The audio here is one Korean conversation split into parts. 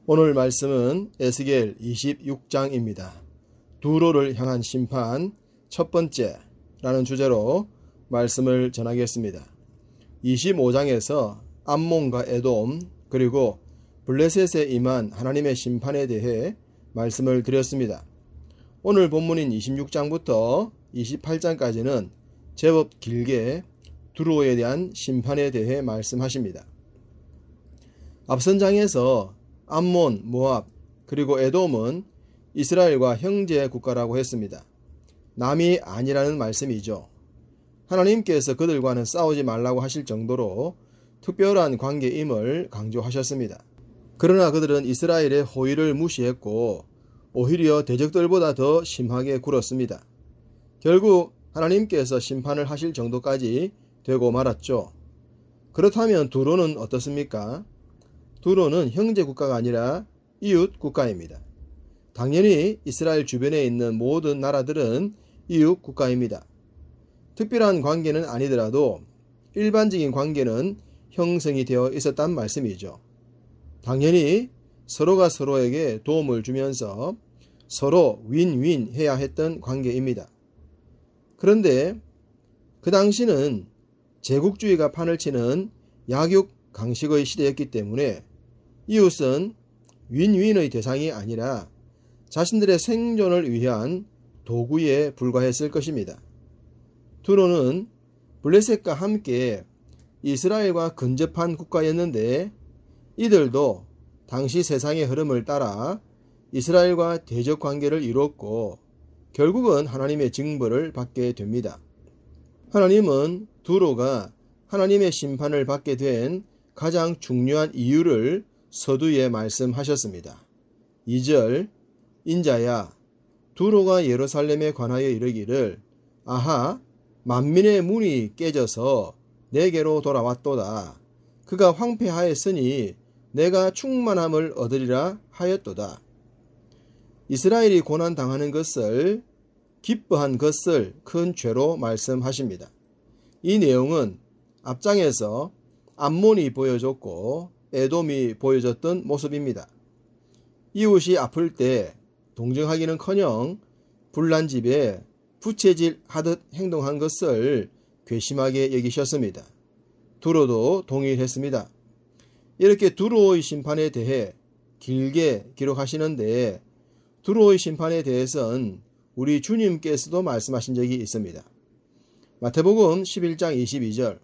오늘 말씀은 에스겔 26장입니다. 두로를 향한 심판 첫 번째라는 주제로 말씀을 전하겠습니다. 25장에서 암몬과 에돔 그리고 블레셋에 임한 하나님의 심판에 대해 말씀을 드렸습니다. 오늘 본문인 26장부터 28장까지는 제법 길게 두로에 대한 심판에 대해 말씀하십니다. 앞선 장에서 암몬, 모압, 그리고 에돔은 이스라엘과 형제 국가라고 했습니다. 남이 아니라는 말씀이죠. 하나님께서 그들과는 싸우지 말라고 하실 정도로 특별한 관계임을 강조하셨습니다. 그러나 그들은 이스라엘의 호의를 무시했고 오히려 대적들보다 더 심하게 굴었습니다. 결국 하나님께서 심판을 하실 정도까지 되고 말았죠. 그렇다면 두로는 어떻습니까? 두로는 형제 국가가 아니라 이웃 국가입니다. 당연히 이스라엘 주변에 있는 모든 나라들은 이웃 국가입니다. 특별한 관계는 아니더라도 일반적인 관계는 형성이 되어 있었단 말씀이죠. 당연히 서로가 서로에게 도움을 주면서 서로 윈윈 해야 했던 관계입니다. 그런데 그 당시는 제국주의가 판을 치는 약육 강식의 시대였기 때문에 이웃은 윈윈의 대상이 아니라 자신들의 생존을 위한 도구에 불과했을 것입니다. 두로는 블레셋과 함께 이스라엘과 근접한 국가였는데 이들도 당시 세상의 흐름을 따라 이스라엘과 대적 관계를 이루었고 결국은 하나님의 징벌을 받게 됩니다. 하나님은 두로가 하나님의 심판을 받게 된 가장 중요한 이유를 서두에 말씀하셨습니다. 2절 인자야 두로가 예루살렘에 관하여 이르기를 아하 만민의 문이 깨져서 내게로 돌아왔도다. 그가 황폐하였으니 내가 충만함을 얻으리라 하였도다. 이스라엘이 고난당하는 것을 기뻐한 것을 큰 죄로 말씀하십니다. 이 내용은 앞장에서 암몬이 보여줬고 에돔이 보여줬던 모습입니다. 이웃이 아플 때 동정하기는커녕 불난 집에 부채질 하듯 행동한 것을 괘씸하게 여기셨습니다. 두로도 동일했습니다. 이렇게 두로의 심판에 대해 길게 기록하시는데 두로의 심판에 대해서는 우리 주님께서도 말씀하신 적이 있습니다. 마태복음 11장 22절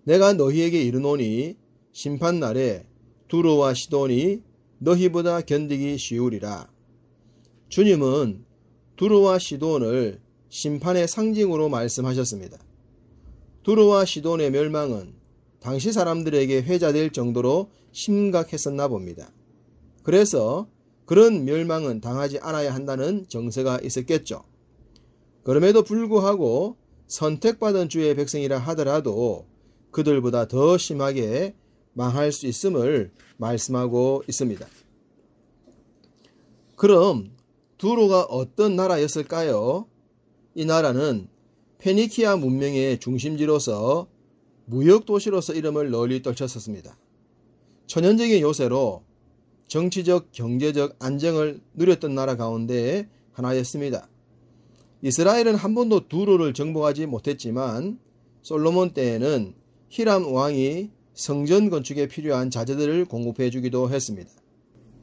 내가 너희에게 이르노니 심판날에 두로와 시돈이 너희보다 견디기 쉬우리라. 주님은 두로와 시돈을 심판의 상징으로 말씀하셨습니다. 두로와 시돈의 멸망은 당시 사람들에게 회자될 정도로 심각했었나 봅니다. 그래서 그런 멸망은 당하지 않아야 한다는 정서가 있었겠죠. 그럼에도 불구하고 선택받은 주의 백성이라 하더라도 그들보다 더 심하게 망할 수 있음을 말씀하고 있습니다. 그럼 두로가 어떤 나라였을까요? 이 나라는 페니키아 문명의 중심지로서 무역도시로서 이름을 널리 떨쳤었습니다. 천연적인 요새로 정치적, 경제적 안정을 누렸던 나라 가운데 하나였습니다. 이스라엘은 한 번도 두로를 정복하지 못했지만 솔로몬 때에는 히람 왕이 성전 건축에 필요한 자재들을 공급해 주기도 했습니다.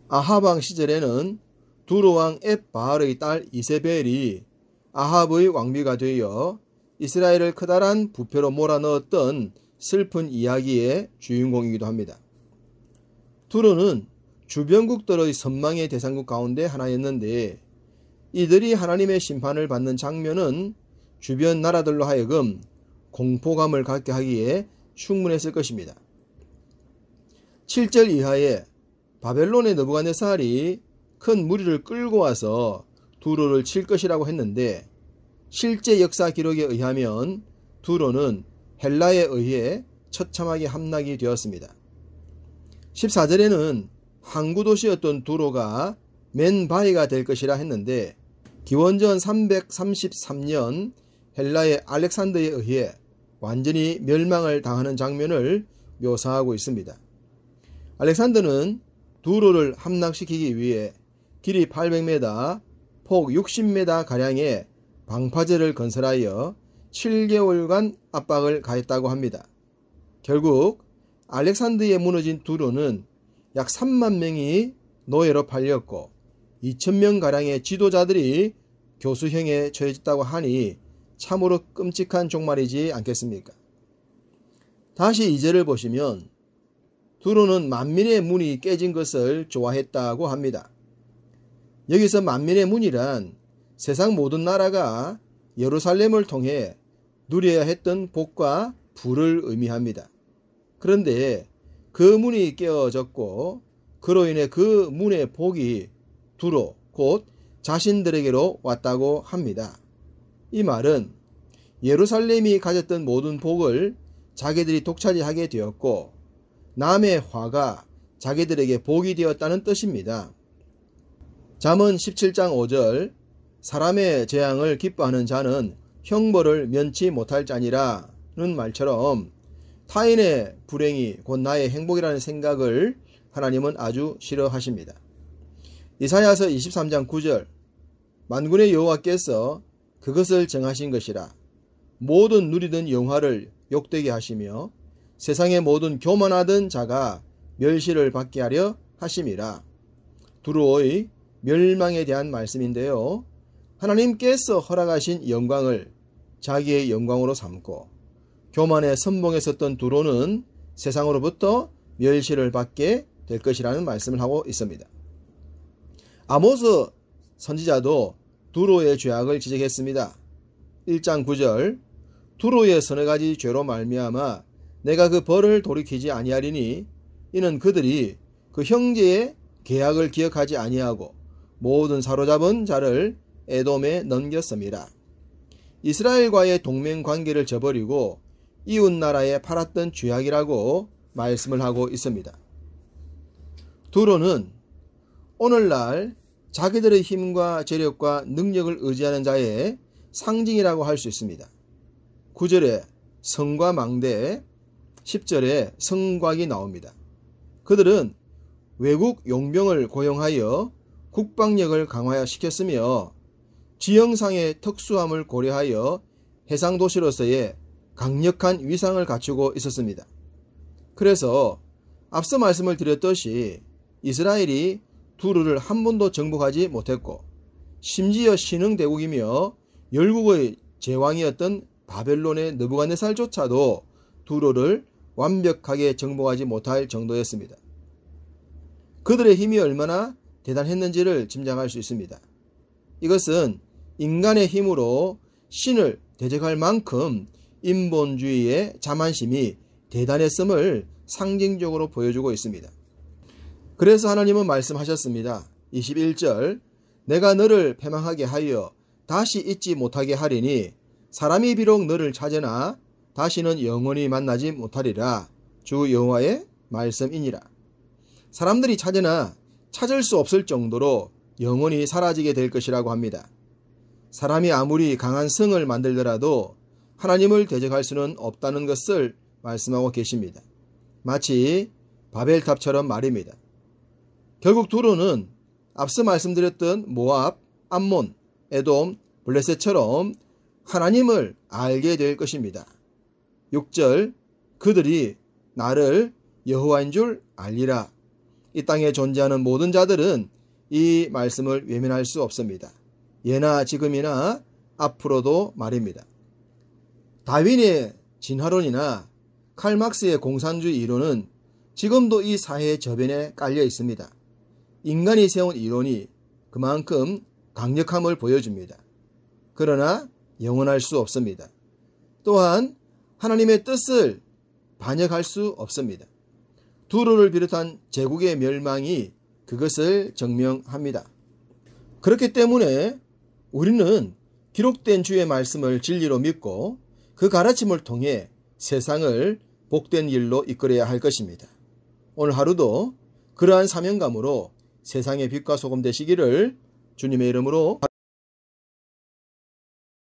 아합 왕 시절에는 두로 왕 엣바알의 딸 이세벨이 아합의 왕비가 되어 이스라엘을 커다란 부패로 몰아넣었던 슬픈 이야기의 주인공이기도 합니다. 두로는 주변국들의 선망의 대상국 가운데 하나였는데 이들이 하나님의 심판을 받는 장면은 주변 나라들로 하여금 공포감을 갖게 하기에 충분했을 것입니다. 7절 이하에 바벨론의 느부갓네살이 큰 무리를 끌고 와서 두로를 칠 것이라고 했는데 실제 역사 기록에 의하면 두로는 헬라에 의해 처참하게 함락이 되었습니다. 14절에는 항구 도시였던 두로가 맨바이가 될 것이라 했는데 기원전 333년 헬라의 알렉산더에 의해 완전히 멸망을 당하는 장면을 묘사하고 있습니다. 알렉산더는 두로를 함락시키기 위해 길이 800m, 폭 60m 가량의 방파제를 건설하여 7개월간 압박을 가했다고 합니다. 결국 알렉산드리아에 무너진 두로는 약 3만 명이 노예로 팔렸고 2,000명가량의 지도자들이 교수형에 처해졌다고 하니 참으로 끔찍한 종말이지 않겠습니까? 다시 2절을 보시면 두로는 만민의 문이 깨진 것을 좋아했다고 합니다. 여기서 만민의 문이란 세상 모든 나라가 예루살렘을 통해 누려야 했던 복과 부를 의미합니다. 그런데 그 문이 깨어졌고 그로 인해 그 문의 복이 두로 곧 자신들에게로 왔다고 합니다. 이 말은 예루살렘이 가졌던 모든 복을 자기들이 독차지하게 되었고 남의 화가 자기들에게 복이 되었다는 뜻입니다. 잠언 17장 5절 사람의 재앙을 기뻐하는 자는 형벌을 면치 못할 자니라는 말처럼 타인의 불행이 곧 나의 행복이라는 생각을 하나님은 아주 싫어하십니다. 이사야서 23장 9절 만군의 여호와께서 그것을 정하신 것이라 모든 누리던 영화를 욕되게 하시며 세상의 모든 교만하던 자가 멸시를 받게 하려 하심이라. 두로의 멸망에 대한 말씀인데요. 하나님께서 허락하신 영광을 자기의 영광으로 삼고 교만의 선봉에 섰던 두로는 세상으로부터 멸시를 받게 될 것이라는 말씀을 하고 있습니다. 아모스 선지자도 두로의 죄악을 지적했습니다. 1장 9절 두로의 서너 가지 죄로 말미암아 내가 그 벌을 돌이키지 아니하리니 이는 그들이 그 형제의 계약을 기억하지 아니하고 모든 사로잡은 자를 에돔에 넘겼습니다. 이스라엘과의 동맹 관계를 저버리고 이웃 나라에 팔았던 죄악이라고 말씀을 하고 있습니다. 두로는 오늘날 자기들의 힘과 재력과 능력을 의지하는 자의 상징이라고 할 수 있습니다. 9절에 성과 망대, 10절에 성곽이 나옵니다. 그들은 외국 용병을 고용하여 국방력을 강화시켰으며 지형상의 특수함을 고려하여 해상도시로서의 강력한 위상을 갖추고 있었습니다. 그래서 앞서 말씀을 드렸듯이 이스라엘이 두로를 한 번도 정복하지 못했고 심지어 신흥대국이며 열국의 제왕이었던 바벨론의 느부갓네살조차도 두로를 완벽하게 정복하지 못할 정도였습니다. 그들의 힘이 얼마나 대단했는지를 짐작할 수 있습니다. 이것은 인간의 힘으로 신을 대적할 만큼 인본주의의 자만심이 대단했음을 상징적으로 보여주고 있습니다. 그래서 하나님은 말씀하셨습니다. 21절 내가 너를 패망하게 하여 다시 잊지 못하게 하리니 사람이 비록 너를 찾으나 다시는 영원히 만나지 못하리라. 주 여호와의 말씀이니라. 사람들이 찾으나 찾을 수 없을 정도로 영원히 사라지게 될 것이라고 합니다. 사람이 아무리 강한 성을 만들더라도 하나님을 대적할 수는 없다는 것을 말씀하고 계십니다. 마치 바벨탑처럼 말입니다. 결국 두로는 앞서 말씀드렸던 모압, 암몬, 에돔, 블레셋처럼 하나님을 알게 될 것입니다. 6절 그들이 나를 여호와인 줄 알리라. 이 땅에 존재하는 모든 자들은 이 말씀을 외면할 수 없습니다. 예나 지금이나 앞으로도 말입니다. 다윈의 진화론이나 칼막스의 공산주의 이론은 지금도 이 사회의 저변에 깔려 있습니다. 인간이 세운 이론이 그만큼 강력함을 보여줍니다. 그러나 영원할 수 없습니다. 또한 하나님의 뜻을 반역할 수 없습니다. 두로를 비롯한 제국의 멸망이 그것을 증명합니다. 그렇기 때문에 우리는 기록된 주의 말씀을 진리로 믿고 그 가르침을 통해 세상을 복된 길로 이끌어야 할 것입니다. 오늘 하루도 그러한 사명감으로 세상의 빛과 소금 되시기를 주님의 이름으로